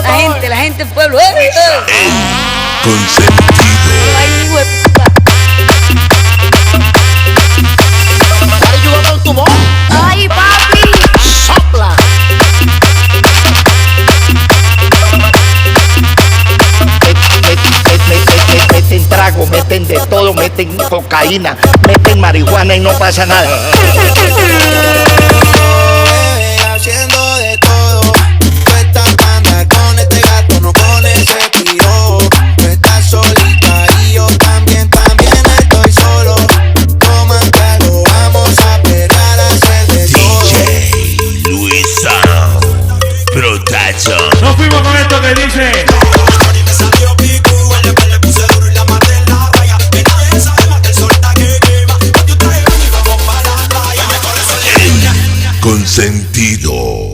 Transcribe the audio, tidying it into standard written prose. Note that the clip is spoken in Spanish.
La gente del pueblo. Consentido. Ay, güey, puta. Ayuda con tu voz. Ay, papi. Sopla. Meten trago, meten de todo, meten cocaína, meten marihuana y no pasa nada. Haciendo de todo, tú estás anda con este gato, no con ese piro. Tú estás solita y yo también estoy solo. Toma lo vamos a perrar, a hacer de todo. DJ Luisa Production. Nos fuimos con esto que dice. Consentido.